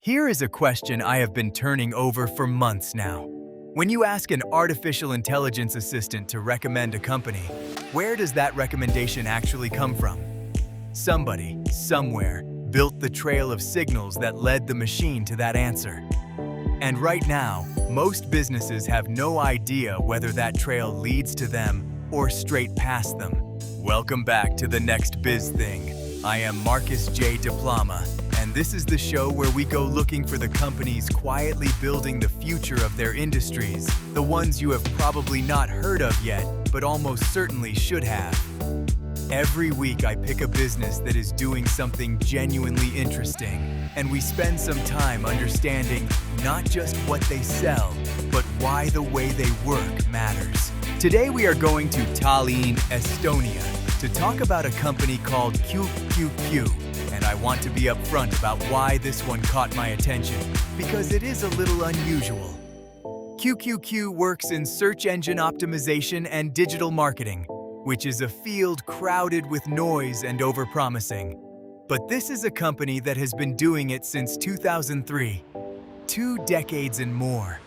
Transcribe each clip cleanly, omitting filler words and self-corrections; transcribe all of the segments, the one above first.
Here is a question I have been turning over for months now. When you ask an artificial intelligence assistant to recommend a company, where does that recommendation actually come from? Somebody, somewhere, built the trail of signals that led the machine to that answer. And right now, most businesses have no idea whether that trail leads to them or straight past them. Welcome back to the next Biz Thing. I am Markus J. Diploma, and this is the show where we go looking for the companies quietly building the future of their industries, the ones you have probably not heard of yet, but almost certainly should have. Every week I pick a business that is doing something genuinely interesting, and we spend some time understanding not just what they sell, but why the way they work matters. Today we are going to Tallinn, Estonia, to talk about a company called qqq, and I want to be upfront about why this one caught my attention, because it is a little unusual. qqq works in search engine optimization and digital marketing, which is a field crowded with noise and overpromising. But this is a company that has been doing it since 2003, 2 decades and more.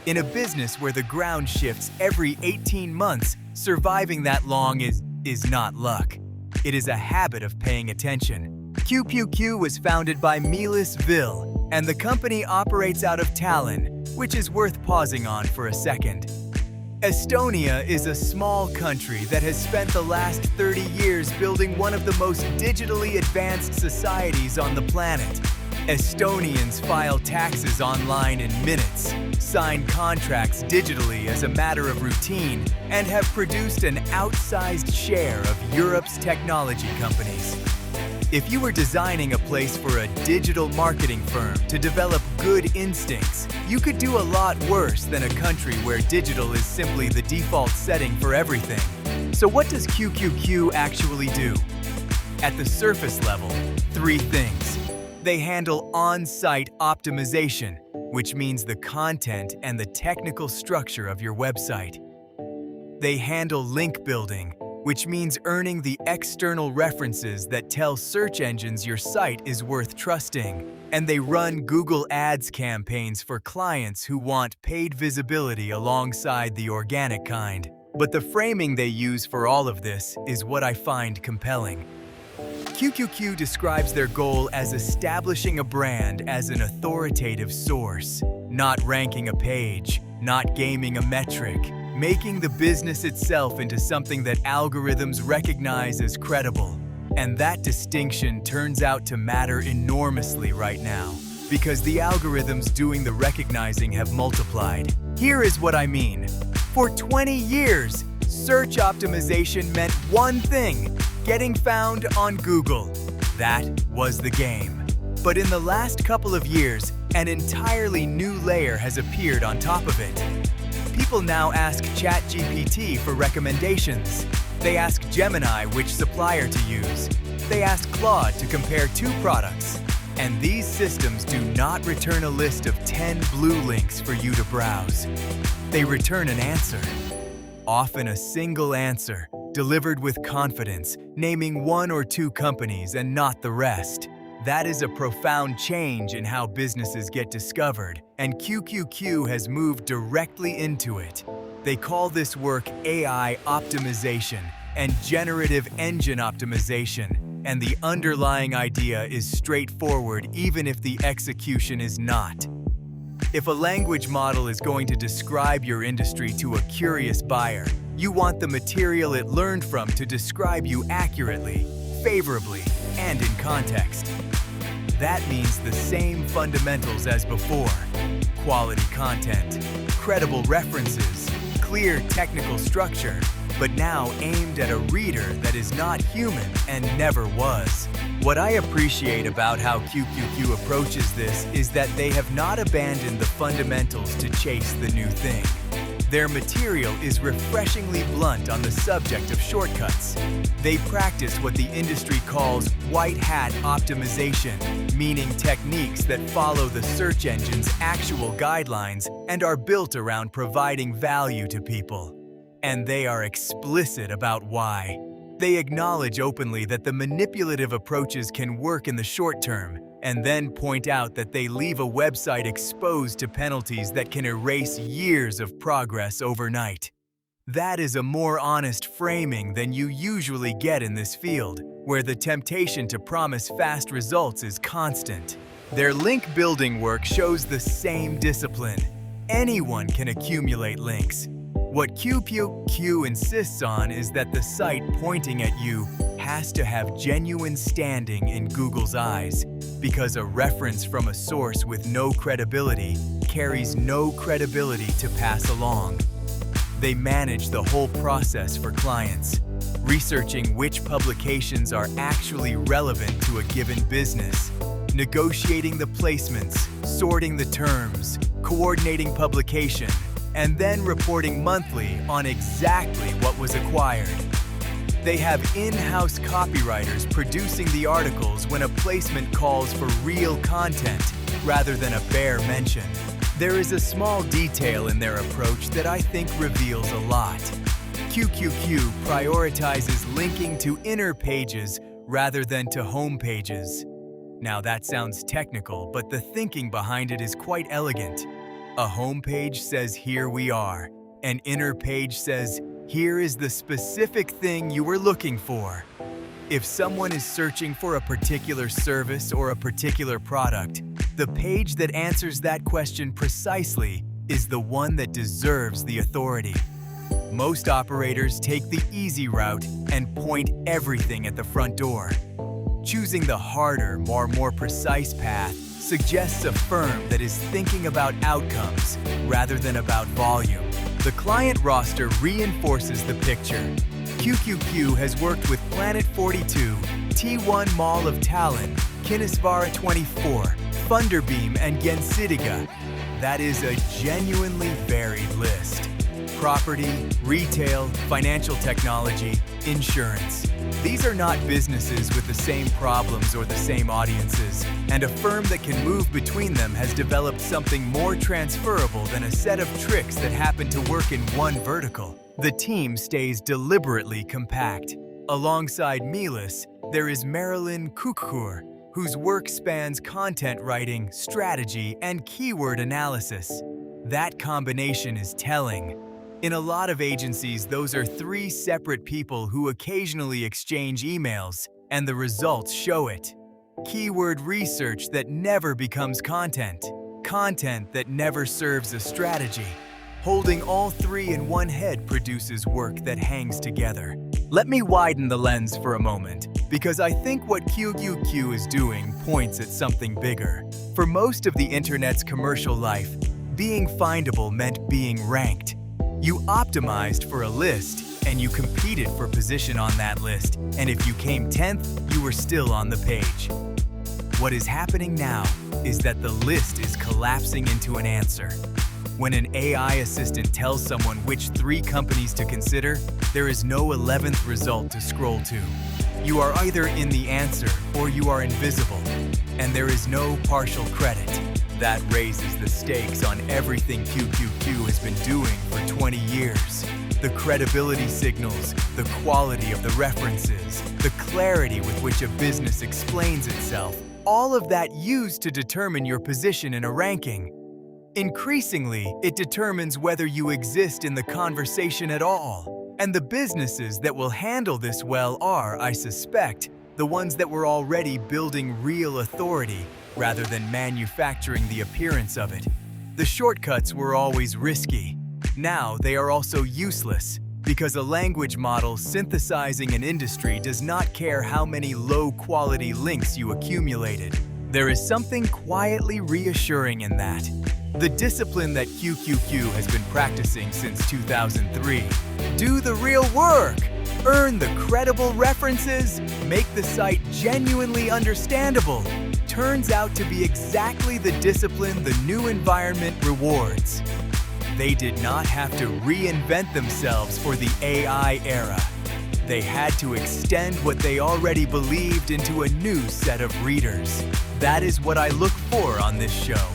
In a business where the ground shifts every 18 months, surviving that long is not luck. It is a habit of paying attention. qqq was founded by Meelis Vill, and the company operates out of Tallinn, which is worth pausing on for a second. Estonia is a small country that has spent the last 30 years building one of the most digitally advanced societies on the planet. Estonians file taxes online in minutes, sign contracts digitally as a matter of routine, and have produced an outsized share of Europe's technology companies. If you were designing a place for a digital marketing firm to develop good instincts, you could do a lot worse than a country where digital is simply the default setting for everything. So what does qqq actually do? At the surface level, 3 things. They handle on-site optimization, which means the content and the technical structure of your website. They handle link building, which means earning the external references that tell search engines your site is worth trusting. And they run Google Ads campaigns for clients who want paid visibility alongside the organic kind. But the framing they use for all of this is what I find compelling. qqq describes their goal as establishing a brand as an authoritative source, not ranking a page, not gaming a metric, making the business itself into something that algorithms recognize as credible. And that distinction turns out to matter enormously right now, because the algorithms doing the recognizing have multiplied. Here is what I mean. For 20 years, search optimization meant one thing: getting found on Google. That was the game. But in the last couple of years, an entirely new layer has appeared on top of it. People now ask ChatGPT for recommendations. They ask Gemini which supplier to use. They ask Claude to compare 2 products. And these systems do not return a list of 10 blue links for you to browse. They return an answer. Often a single answer, delivered with confidence, naming 1 or 2 companies and not the rest. That is a profound change in how businesses get discovered, and qqq has moved directly into it. They call this work AI optimization and generative engine optimization, and the underlying idea is straightforward even if the execution is not. If a language model is going to describe your industry to a curious buyer, you want the material it learned from to describe you accurately, favorably, and in context. That means the same fundamentals as before: quality content, credible references, clear technical structure, but now aimed at a reader that is not human and never was. What I appreciate about how qqq approaches this is that they have not abandoned the fundamentals to chase the new thing. Their material is refreshingly blunt on the subject of shortcuts. They practice what the industry calls white hat optimization, meaning techniques that follow the search engine's actual guidelines and are built around providing value to people. And they are explicit about why. They acknowledge openly that the manipulative approaches can work in the short term, and then point out that they leave a website exposed to penalties that can erase years of progress overnight. That is a more honest framing than you usually get in this field, where the temptation to promise fast results is constant. Their link building work shows the same discipline. Anyone can accumulate links. What qqq insists on is that the site pointing at you has to have genuine standing in Google's eyes, because a reference from a source with no credibility carries no credibility to pass along. They manage the whole process for clients, researching which publications are actually relevant to a given business, negotiating the placements, sorting the terms, coordinating publication, and then reporting monthly on exactly what was acquired. They have in-house copywriters producing the articles when a placement calls for real content rather than a bare mention. There is a small detail in their approach that I think reveals a lot. qqq prioritizes linking to inner pages rather than to home pages. Now that sounds technical, but the thinking behind it is quite elegant. A home page says, "Here we are." An inner page says, "Here is the specific thing you were looking for." If someone is searching for a particular service or a particular product, the page that answers that question precisely is the one that deserves the authority. Most operators take the easy route and point everything at the front door. Choosing the harder, more precise path suggests a firm that is thinking about outcomes rather than about volume. The client roster reinforces the picture. qqq has worked with Planet 42, T1 Mall of Tallinn, Kinnisvara 24, Funderbeam, and Gjensidige. That is a genuinely varied list. Property, retail, financial technology, insurance. These are not businesses with the same problems or the same audiences, and a firm that can move between them has developed something more transferable than a set of tricks that happen to work in one vertical. The team stays deliberately compact. Alongside Meelis, there is Marilyn qqq, whose work spans content writing, strategy, and keyword analysis. That combination is telling. In a lot of agencies, those are three separate people who occasionally exchange emails, and the results show it. Keyword research that never becomes content. Content that never serves a strategy. Holding all three in one head produces work that hangs together. Let me widen the lens for a moment, because I think what qqq is doing points at something bigger. For most of the internet's commercial life, being findable meant being ranked. You optimized for a list, and you competed for position on that list, and if you came 10th, you were still on the page. What is happening now is that the list is collapsing into an answer. When an AI assistant tells someone which 3 companies to consider, there is no 11th result to scroll to. You are either in the answer or you are invisible, and there is no partial credit. That raises the stakes on everything qqq has been doing for 20 years. The credibility signals, the quality of the references, the clarity with which a business explains itself, all of that used to determine your position in a ranking. Increasingly, it determines whether you exist in the conversation at all. And the businesses that will handle this well are, I suspect, the ones that were already building real authority rather than manufacturing the appearance of it. The shortcuts were always risky. Now they are also useless, because a language model synthesizing an industry does not care how many low-quality links you accumulated. There is something quietly reassuring in that. The discipline that qqq has been practicing since 2003. Do the real work! Earn the credible references, make the site genuinely understandable. Turns out to be exactly the discipline the new environment rewards. They did not have to reinvent themselves for the AI era. They had to extend what they already believed into a new set of readers. That is what I look for on this show.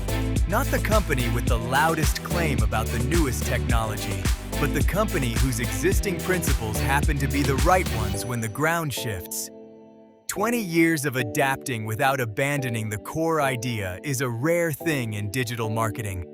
Not the company with the loudest claim about the newest technology, but the company whose existing principles happen to be the right ones when the ground shifts. 20 years of adapting without abandoning the core idea is a rare thing in digital marketing,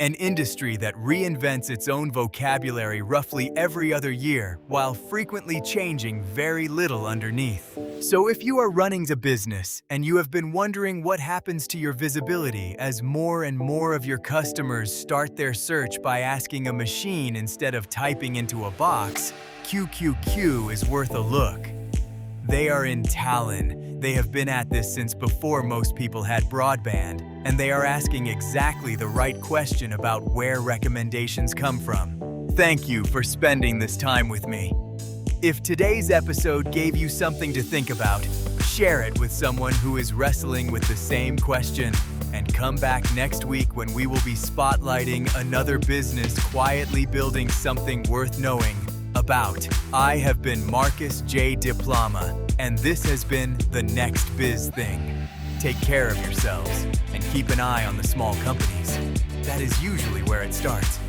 an industry that reinvents its own vocabulary roughly every other year while frequently changing very little underneath. So if you are running a business and you have been wondering what happens to your visibility as more and more of your customers start their search by asking a machine instead of typing into a box, qqq is worth a look. They are in Tallinn. They have been at this since before most people had broadband, and they are asking exactly the right question about where recommendations come from. Thank you for spending this time with me. If today's episode gave you something to think about, share it with someone who is wrestling with the same question, and come back next week when we will be spotlighting another business quietly building something worth knowing about. I have been Markus J. Diploma, and this has been the next Biz Thing. Take care of yourselves and keep an eye on the small companies. That is usually where it starts.